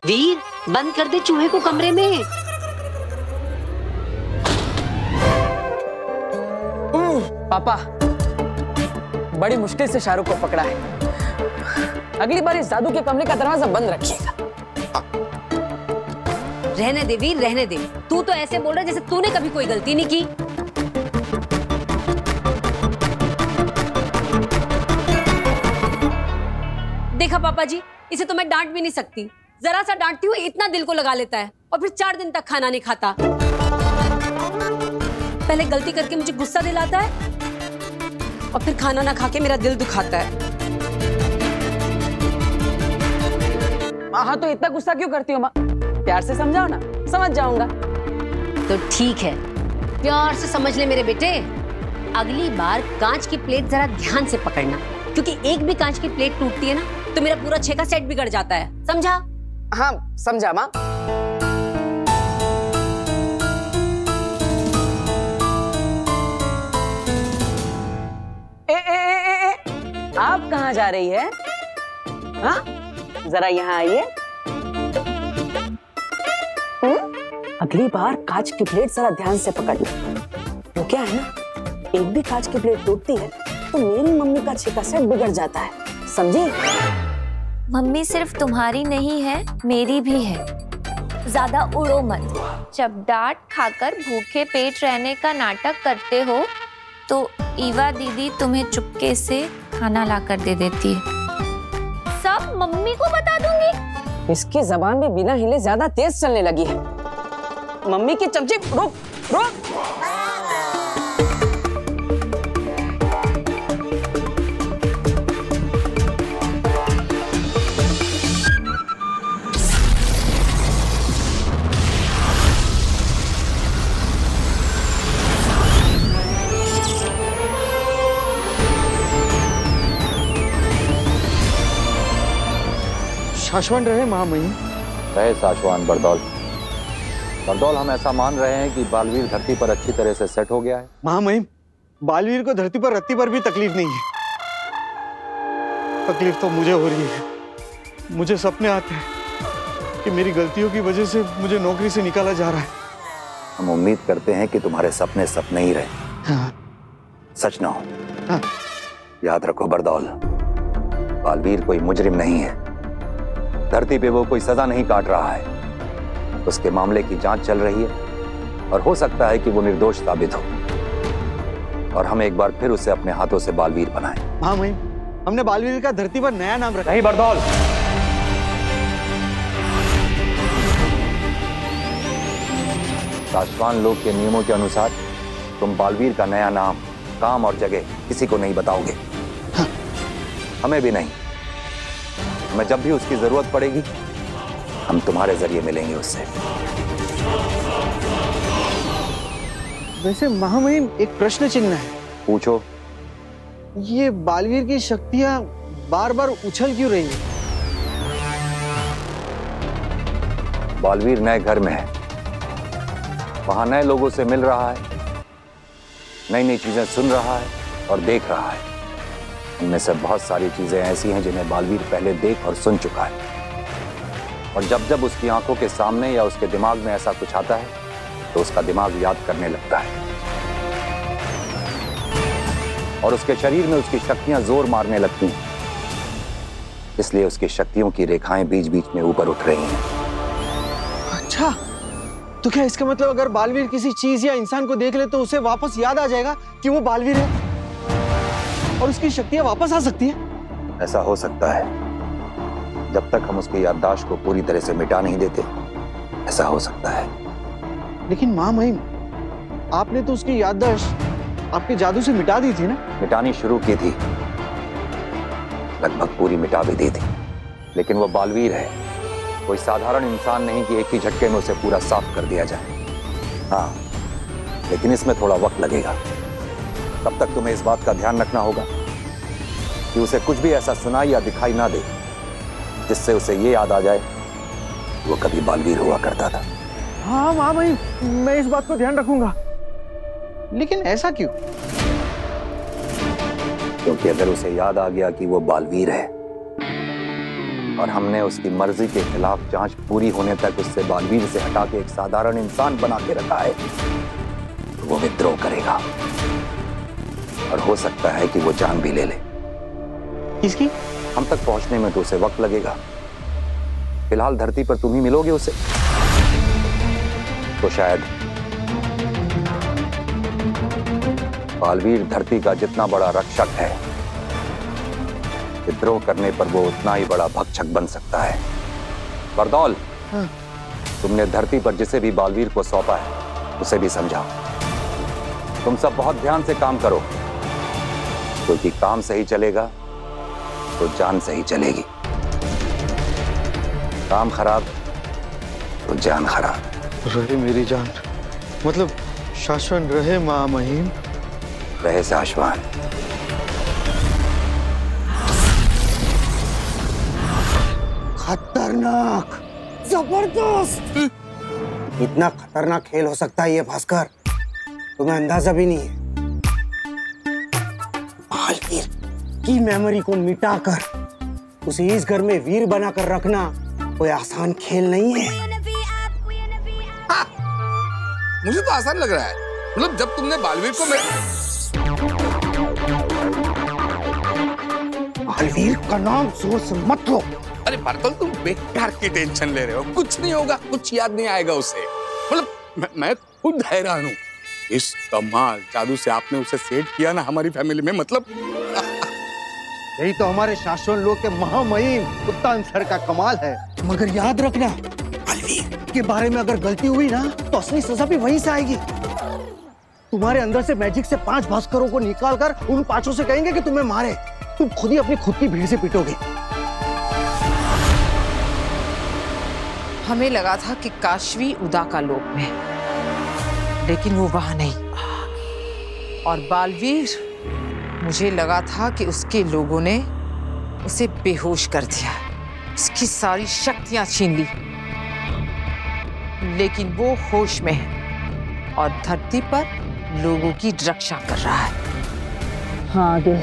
वीर, बंद कर दे चूहे को कमरे में। पापा, बड़ी मुश्किल से शाहरुख को पकड़ा है। अगली बार इस जादू के कमरे का दरवाजा बंद रखिएगा। रहने दे वीर, रहने दे। तू तो ऐसे बोल रहा है जैसे तूने कभी कोई गलती नहीं की। देखा पापा जी, इसे तो मैं डांट भी नहीं सकती। जरा सा डांटती हूँ इतना दिल को लगा लेता है और फिर 4 दिन तक खाना नहीं खाता। पहले गलती करके मुझे गुस्सा दिलाता है और फिर खाना ना खा के मेरा दिल दुखाता है। हाँ तो इतना गुस्सा क्यों करती हो माँ? प्यार से समझाओ ना, समझ जाऊंगा। तो ठीक है, प्यार से समझ ले मेरे बेटे। अगली बार कांच की प्लेट जरा ध्यान से पकड़ना, क्योंकि एक भी कांच की प्लेट टूटती है ना तो मेरा पूरा 6 का सेट बिगड़ जाता है। समझा? हाँ समझा माँ। आप कहाँ जा रही है? हाँ जरा यहाँ आइए। अगली बार कांच की प्लेट जरा ध्यान से पकड़ना। वो क्या है ना, एक भी कांच की प्लेट टूटती है तो मेरी मम्मी का 6 का सेट बिगड़ जाता है, समझी? मम्मी सिर्फ तुम्हारी नहीं है, मेरी भी है। ज्यादा उड़ो मत। जब डांट खाकर भूखे पेट रहने का नाटक करते हो तो ईवा दीदी तुम्हें चुपके से खाना लाकर दे देती है। सब मम्मी को बता दूंगी। इसकी जबान भी बिना हिले ज्यादा तेज चलने लगी है। मम्मी की चमची, रुक रुक। शाश्वन रहे महामहिम। रहे शाश्वन बरदौल। बरदौल, हम ऐसा मान रहे हैं कि बालवीर धरती पर अच्छी तरह से सेट हो गया है। महामहिम, बालवीर को धरती पर रत्ती पर भी तकलीफ नहीं है। तकलीफ तो मुझे हो रही है। मुझे सपने आते हैं कि मेरी गलतियों की वजह से मुझे नौकरी से निकाला जा रहा है। हम उम्मीद करते हैं कि तुम्हारे सपने सपने ही रहे, हाँ। सच ना हो। हाँ। याद रखो बरदौल, बालवीर कोई मुजरिम नहीं है। धरती पे वो कोई सजा नहीं काट रहा है। उसके मामले की जांच चल रही है और हो सकता है कि वो निर्दोष साबित हो और हम एक बार फिर उसे अपने हाथों से बालवीर बनाएं। हाँ मई, हमने बालवीर का धरती पर नया नाम रखा। नहीं बरदौल, शाश्वान लोक के नियमों के अनुसार तुम बालवीर का नया नाम, काम और जगह किसी को नहीं बताओगे। हाँ। हमें भी नहीं। हमें जब भी उसकी जरूरत पड़ेगी हम तुम्हारे जरिए मिलेंगे उससे। वैसे महामहिम, एक प्रश्न चिन्ह है। पूछो। ये बालवीर की शक्तियां बार बार उछल क्यों रही है? बालवीर नए घर में है, वहां नए लोगों से मिल रहा है, नई नई चीजें सुन रहा है और देख रहा है। इनमें से बहुत सारी चीजें ऐसी हैं जिन्हें बालवीर पहले देख और सुन चुका है, और जब जब उसकी आंखों के सामने या उसके दिमाग में ऐसा कुछ आता है तो उसका दिमाग याद करने लगता है और उसके शरीर में उसकी शक्तियां जोर मारने लगती हैं। इसलिए उसकी शक्तियों की रेखाएं बीच बीच में ऊपर उठ रही हैं। अच्छा, तो क्या इसका मतलब अगर बालवीर किसी चीज या इंसान को देख ले तो उसे वापस याद आ जाएगा कि वो बालवीर है और उसकी शक्तियां वापस आ सकती है? ऐसा हो सकता है, जब तक हम उसकी याददाश्त को पूरी तरह से मिटा नहीं देते ऐसा हो सकता है। लेकिन महामहिम, आपने तो उसकी याददाश्त आपके जादू से मिटा दी थी ना? मिटानी शुरू की थी, लगभग पूरी मिटा भी दी थी, लेकिन वो बालवीर है, कोई साधारण इंसान नहीं कि एक ही झटके में उसे पूरा साफ कर दिया जाए। हाँ, लेकिन इसमें थोड़ा वक्त लगेगा। तब तक तुम्हें इस बात का ध्यान रखना होगा कि उसे कुछ भी ऐसा सुनाई या दिखाई ना दे जिससे उसे ये याद आ जाए वो कभी बालवीर हुआ करता था। हाँ महामहिम, मैं इस बात को ध्यान रखूंगा। लेकिन ऐसा क्यों? क्योंकि अगर उसे याद आ गया कि वो बालवीर है और हमने उसकी मर्जी के खिलाफ जांच पूरी होने तक उससे बालवीर से हटा के एक साधारण इंसान बना के रखा है। वो विद्रोह करेगा और हो सकता है कि वो जान भी ले ले। किसकी? हम तक पहुंचने में तो उसे वक्त लगेगा। फिलहाल धरती पर तुम ही मिलोगे उसे, तो शायद बालवीर धरती का जितना बड़ा रक्षक है, विद्रोह करने पर वो उतना ही बड़ा भक्षक बन सकता है। बरदौल, तुमने धरती पर जिसे भी बालवीर को सौंपा है उसे भी समझाओ। तुम सब बहुत ध्यान से काम करो, क्योंकि काम सही चलेगा तो जान सही चलेगी। काम खराब तो जान खराब। रहे मेरी जान, मतलब शाश्वन रहे महामहिम। रहे शाश्वन। खतरनाक, जबरदस्त। इतना खतरनाक खेल हो सकता है ये भास्कर, तुम्हें अंदाजा भी नहीं है। बालवीर की मेमोरी को मिटाकर उसे इस घर में वीर बनाकर रखना कोई आसान खेल नहीं है। मुझे तो आसान लग रहा है। मतलब जब तुमने बालवीर को बालवीर का नाम जोर से मत लो। अरे बर्तल, तुम बेकार की टेंशन ले रहे हो। कुछ नहीं होगा, कुछ याद नहीं आएगा उसे। मतलब मैं खुद हैरान हूँ। इस कमाल जादू से आपने उसे सेट किया ना हमारी फैमिली में। मतलब यही तो हमारे शाश्वन लोग के महामहिम कुत्तान सर का कमाल है। मगर याद रखना, बालवीर के बारे में अगर गलती हुई ना तो असली सजा भी वहीं से आएगी। तुम्हारे अंदर से मैजिक से 5 भास्करों को निकालकर उन 5 से कहेंगे कि तुम्हें मारे। तुम खुद ही अपनी खुद की भीड़ से पिटोगे। हमें लगा था कि काशवी उदा का लोक में, लेकिन वो वहां नहीं। और बालवीर, मुझे लगा था कि उसके लोगों ने उसे बेहोश कर दिया, उसकी सारी शक्तियां छीन ली, लेकिन वो होश में है और धरती पर लोगों की रक्षा कर रहा है। हाँ आगिल,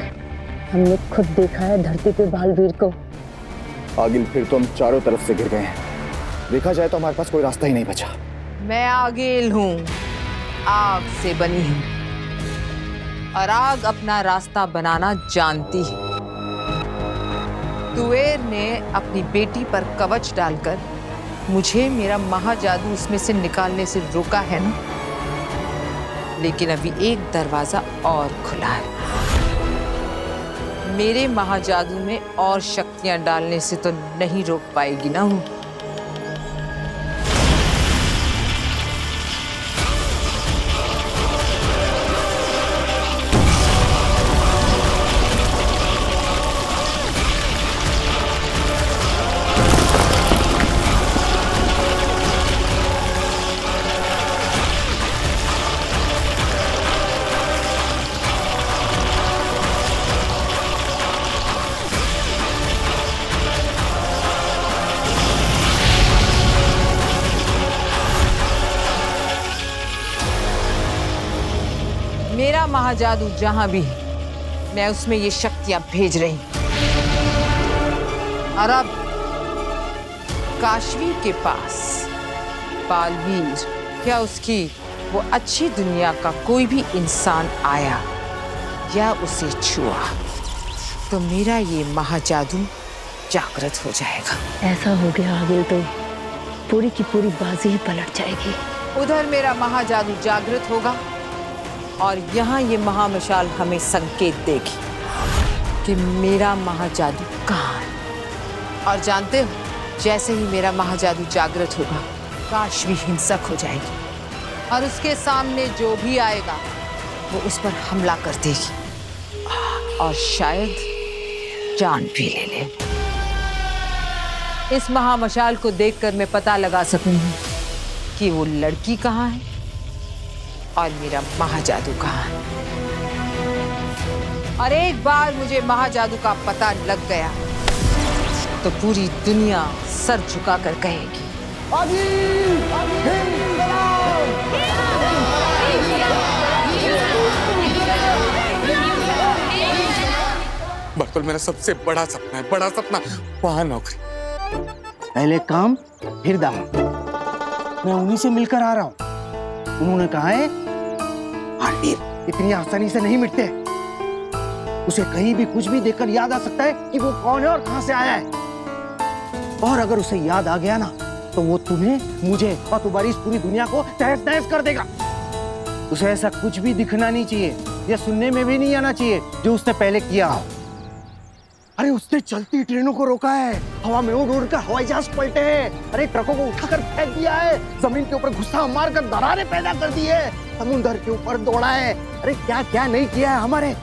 हमने खुद देखा है धरती पे बालवीर को। आगिल, फिर तो हम चारों तरफ से घिर गए हैं। देखा जाए तो हमारे पास कोई रास्ता ही नहीं बचा। मैं आगिल हूँ, आग से बनी हूँ, और आग अपना रास्ता बनाना जानती है। तुवेर ने अपनी बेटी पर कवच डालकर मुझे मेरा महाजादू उसमें से निकालने से रोका है ना, लेकिन अभी एक दरवाजा और खुला है। मेरे महाजादू में और शक्तियां डालने से तो नहीं रोक पाएगी ना वो। मेरा महाजादू जहां भी है, मैं उसमें ये शक्तियां भेज रही हूं। और अब काशवी के पास बालवीर या उसकी वो अच्छी दुनिया का कोई भी इंसान आया या उसे छुआ तो मेरा ये महाजादू जागृत हो जाएगा। ऐसा हो गया आगिल तो पूरी की पूरी बाजी ही पलट जाएगी। उधर मेरा महाजादू जागृत होगा और यहाँ ये महामशाल हमें संकेत देगी कि मेरा महाजादू कहाँ है। और जानते हो, जैसे ही मेरा महाजादू जागृत होगा, काशवी हिंसक हो जाएगी और उसके सामने जो भी आएगा वो उस पर हमला कर देगी और शायद जान भी ले ले। इस महामशाल को देखकर मैं पता लगा सकूंगी कि वो लड़की कहाँ है और मेरा महाजादू कहाँ है। और एक बार मुझे महाजादू का पता लग गया तो पूरी दुनिया सर झुकाकर कहेगी, बर्तल, मेरा सबसे बड़ा सपना है, बड़ा सपना, वहां नौकरी। पहले काम फिर दाम। मैं उन्हीं से मिलकर आ रहा हूं। उन्होंने कहा है बालवीर इतनी आसानी से नहीं मिटते। उसे कहीं भी कुछ भी देखकर याद आ सकता है कि वो कौन है और कहां से आया है। और अगर उसे याद आ गया ना तो वो तुम्हें, मुझे और तुम्हारी इस पूरी दुनिया को तहस नहस कर देगा। उसे ऐसा कुछ भी दिखना नहीं चाहिए या सुनने में भी नहीं आना चाहिए जो उसने पहले किया। अरे उसने चलती ट्रेनों को रोका है, हवा में उड़ उड़ कर हवाई जहाज पलटे हैं, अरे ट्रकों को उठाकर फेंक दिया है, जमीन के ऊपर गुस्सा मारकर दरारें पैदा कर दी है, समुद्र के ऊपर दौड़ा है। अरे क्या क्या नहीं किया है हमारे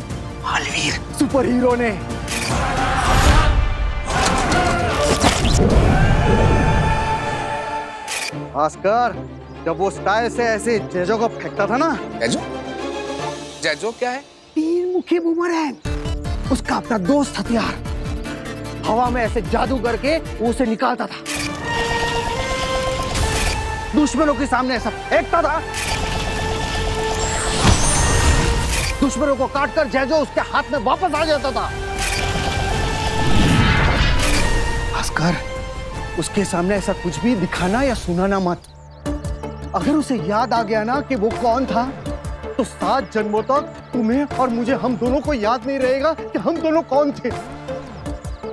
बालवीर सुपर हीरो ने। भास्कर, जब वो स्टाइल से ऐसे जेजो को फेंकता था ना। जेजो? जेजो क्या है? 3 मुखी बूमरैंग, उसका अपना दोस्त हथियार। हवा में ऐसे जादू करके वो उसे निकालता था, दुश्मनों के सामने ऐसा फेंकता था, दुश्मनों को काटकर जेजो उसके हाथ में वापस आ जाता था। भास्कर, उसके सामने ऐसा कुछ भी दिखाना या सुनाना मत। अगर उसे याद आ गया ना कि वो कौन था तो 7 जन्मों तक तुम्हें और मुझे, हम दोनों को याद नहीं रहेगा कि हम दोनों कौन थे।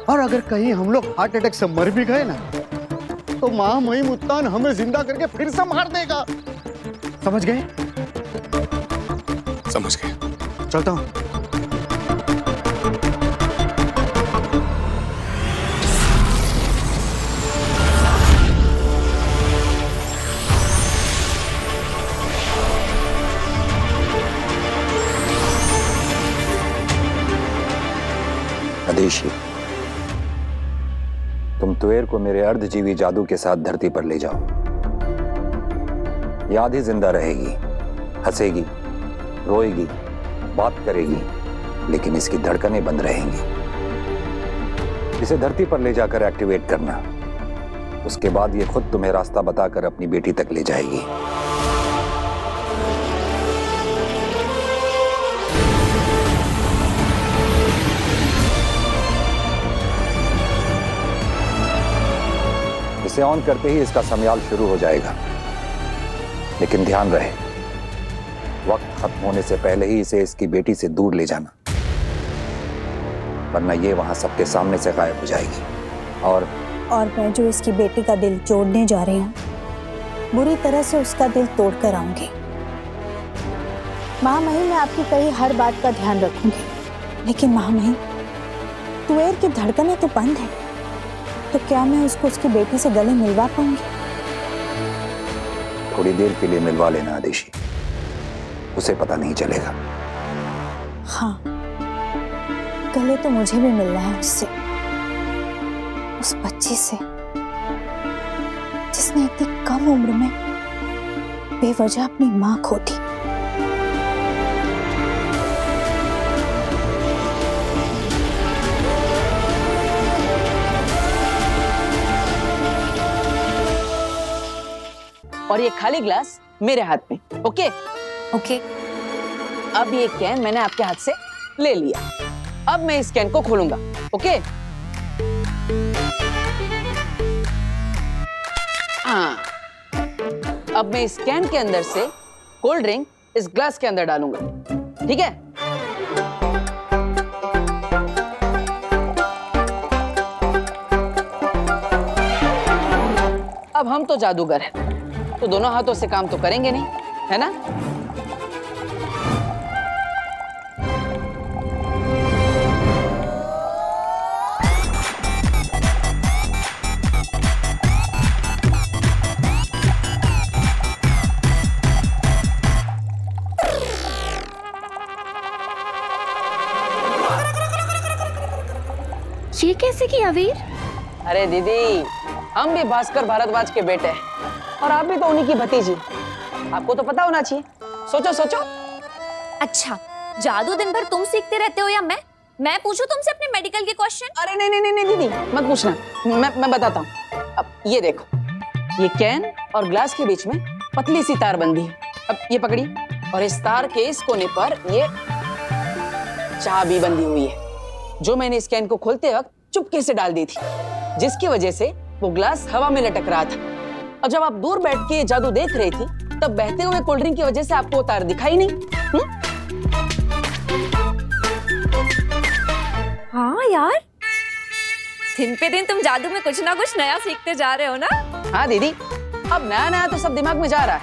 और अगर कहीं हम लोग हार्ट अटैक से मर भी गए ना तो मां मई मुत्तान हमें जिंदा करके फिर से मार देगा। समझ गए? समझ गए। चलता हूं। अदेशी, तुम तुएर को मेरे अर्धजीवी जादू के साथ धरती पर ले जाओ। याद ही जिंदा रहेगी, हंसेगी, रोएगी, बात करेगी, लेकिन इसकी धड़कनें बंद रहेंगी। इसे धरती पर ले जाकर एक्टिवेट करना। उसके बाद ये खुद तुम्हें रास्ता बताकर अपनी बेटी तक ले जाएगी। इसे ऑन करते ही इसका समयाल शुरू हो जाएगा, लेकिन ध्यान रहे वक्त खत्म होने से पहले ही इसे इसकी बेटी से दूर ले जाना, वरना ये वहां सबके सामने से गायब हो जाएगी। और मैं जो इसकी बेटी का दिल जोड़ने जा रही हूँ, बुरी तरह से उसका दिल तोड़ कर आऊंगी। महामहिम, मैं आपकी कही हर बात का ध्यान रखूंगी, लेकिन महामहिम, तुएर की धड़कनें तो बंद है, तो क्या मैं उसको उसकी बेटी से गले मिलवा पाऊंगी? थोड़ी देर के लिए मिलवा लेना आदेशी, उसे पता नहीं चलेगा। हाँ, गले तो मुझे भी मिलना है उससे, उस बच्ची से जिसने इतनी कम उम्र में बेवजह अपनी मां खो दी। और ये खाली ग्लास मेरे हाथ में। ओके? ओके। अब ये कैन मैंने आपके हाथ से ले लिया। अब मैं इस कैन को खोलूंगा। ओके? हाँ, अब मैं इस कैन के अंदर से कोल्ड ड्रिंक इस ग्लास के अंदर डालूंगा। ठीक है? अब हम तो जादूगर हैं, तो दोनों हाथों से काम तो करेंगे नहीं, है ना? ये कैसे किया वीर? अरे दीदी, हम भी भास्कर भारद्वाज के बेटे हैं और आप भी तो उन्हीं की भतीजी। आपको तो पता होना चाहिए। सोचो सोचो। अच्छा, जादू दिन भर तुम सीखते रहते हो या मैं पूछूं तुमसे अपने मेडिकल के क्वेश्चन? अरे नहीं नहीं नहीं दीदी, मत पूछना, मैं बताता हूँ। अब ये देखो, ये कैन और ग्लास के बीच में पतली सी तार बंधी है। अब ये पकड़ी, और इस तार के इस कोने पर ये चाबी बंधी हुई है, जो मैंने इस कैन को खोलते वक्त चुपके से डाल दी थी। जिसकी वजह से वो ग्लास हवा में लटक रहा था। और जब आप दूर बैठ के ये जादू देख रही थी तब बहते हुए कोल्ड ड्रिंक की वजह से आपको वो तार दिखाई नहीं। हाँ यार, दिन पे दिन तुम जादू में कुछ ना कुछ नया सीखते जा रहे हो ना। हाँ दीदी, अब नया नया तो सब दिमाग में जा रहा है,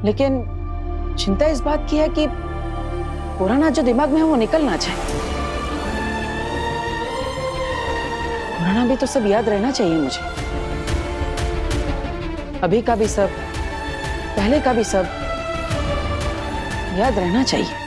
लेकिन चिंता इस बात की है कि पुराना जो दिमाग में है वो निकलना चाहिए। पुराना भी तो सब याद रहना चाहिए मुझे। अभी का भी सब, पहले का भी सब याद रहना चाहिए।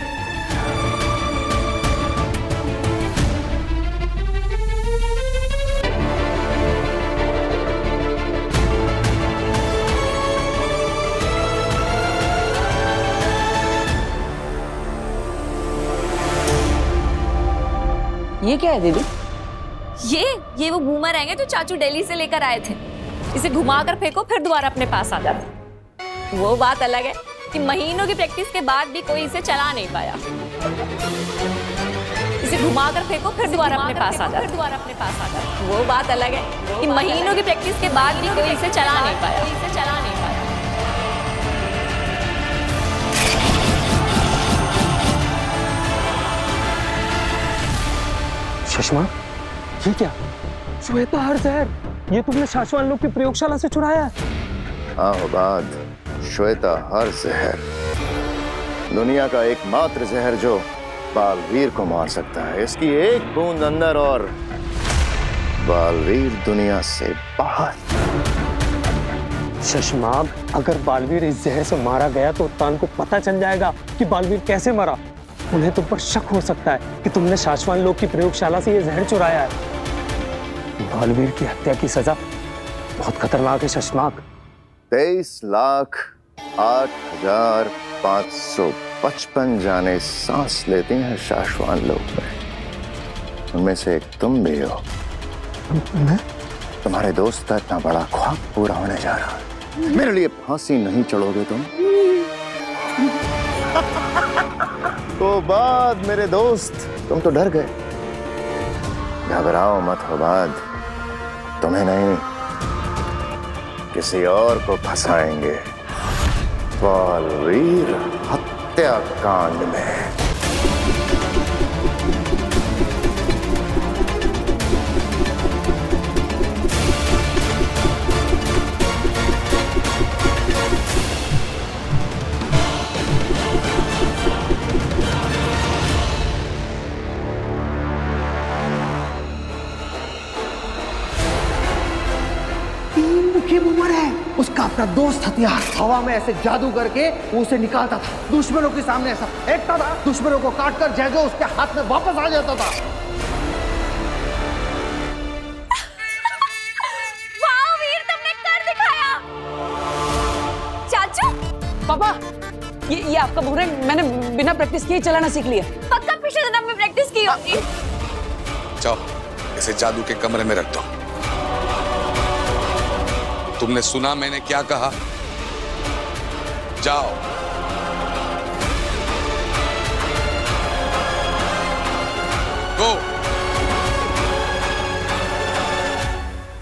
ये क्या है दीदी? ये वो बूमरैंग है जो चाचू दिल्ली से लेकर आए थे। इसे घुमाकर फेंको फिर दोबारा अपने पास आ जाता। वो बात अलग है कि महीनों की प्रैक्टिस के बाद भी कोई इसे चला नहीं पाया। इसे घुमाकर फेंको फिर दोबारा अपने पास आ जाता। वो बात अलग है कि महीनों की प्रैक्टिस के बाद भी कोई इसे चला नहीं पाया। सुषमा, ये क्या? श्वेता हर जहर, ये तुमने शाश्वान लोग की प्रयोगशाला से चुराया है? हाँ उबाद, श्वेता हर जहर दुनिया का एकमात्र जहर जो बालवीर को मार सकता है। इसकी एक बूंद अंदर और बालवीर दुनिया से बाहर। शशमाग, अगर बालवीर इस जहर से मारा गया तो उत्तान को पता चल जाएगा कि बालवीर कैसे मरा। उन्हें तुम पर शक हो सकता है कि तुमने शाश्वान लोग की प्रयोगशाला से ये जहर चुराया है। बालवीर की हत्या की सजा बहुत खतरनाक है शशमाग। 23,08,555 जाने सांस लेते हैं शाश्वान लोग में। उनमें से एक तुम भी हो। तुम्हारे दोस्त का इतना बड़ा ख्वाब पूरा होने जा रहा है। मेरे लिए फांसी नहीं चढ़ोगे तुम? तो बाद मेरे दोस्त, तुम तो डर गए। घबराओ मत हो बाद, तुम्हें नहीं किसी और को फंसाएंगे बालवीर हत्याकांड में। उसका अपना दोस्त हथियार हवा में ऐसे जादू करके वो उसे निकालता था, दुश्मनों के सामने ऐसा फेंकता था, दुश्मनों को काटकर जैसे उसके हाथ में वापस आ जाता था। वाह वीर, तुमने कर दिखाया। चाचू, पापा, ये आपका बुमरैंग मैंने बिना प्रैक्टिस किए चलाना सीख लिया। पक्का पिछले जन्म में प्रैक्टिस की होगी। जाओ, इसे जादू के कमरे में रख दो। तुमने सुना मैंने क्या कहा? जाओ। गो।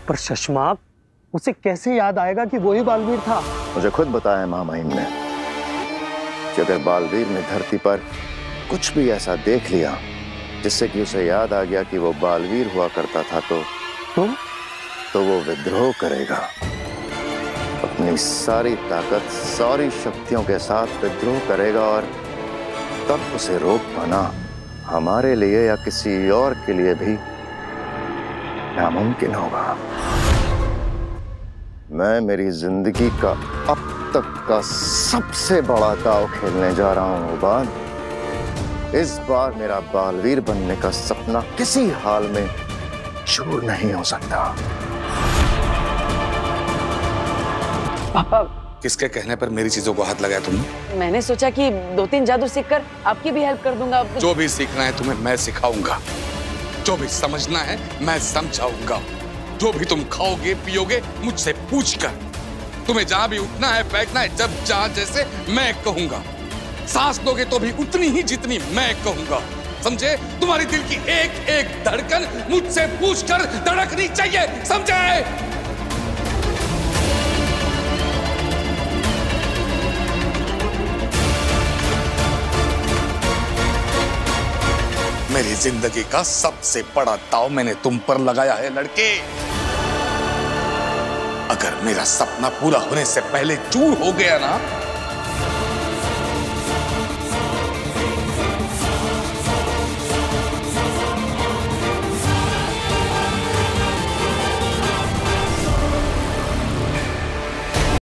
पर शशमाक, उसे कैसे याद आएगा कि वही बालवीर था? मुझे खुद बताया माँ महिम ने कि अगर बालवीर ने धरती पर कुछ भी ऐसा देख लिया जिससे कि उसे याद आ गया कि वो बालवीर हुआ करता था तो वो विद्रोह करेगा। अपनी सारी ताकत, सारी शक्तियों के साथ विद्रोह करेगा और तब उसे रोक पाना हमारे लिए या किसी और के लिए भी नामुमकिन होगा। मैं मेरी जिंदगी का अब तक का सबसे बड़ा दांव खेलने जा रहा हूं उबाद। इस बार मेरा बालवीर बनने का सपना किसी हाल में चूर नहीं हो सकता। पापा, किसके कहने पर मेरी चीजों को हाथ लगाया तुमने? मैंने सोचा कि 2-3 जादू सीखकर आपकी भी हेल्प कर दूंगा। जो भी सीखना है तुम्हें मैं सिखाऊंगा, जो भी समझना है मैं समझाऊंगा। जो भी तुम खाओगे पियोगे मुझसे पूछकर। तुम्हें जहां भी उठना है बैठना है जब जहां जैसे मैं कहूंगा। सांस दोगे तो भी उतनी ही जितनी मैं कहूंगा, समझे? तुम्हारी दिल की एक एक धड़कन धड़कन मुझसे पूछकर धड़कनी चाहिए, समझे? मेरी जिंदगी का सबसे बड़ा दांव मैंने तुम पर लगाया है लड़के। अगर मेरा सपना पूरा होने से पहले चूर हो गया ना,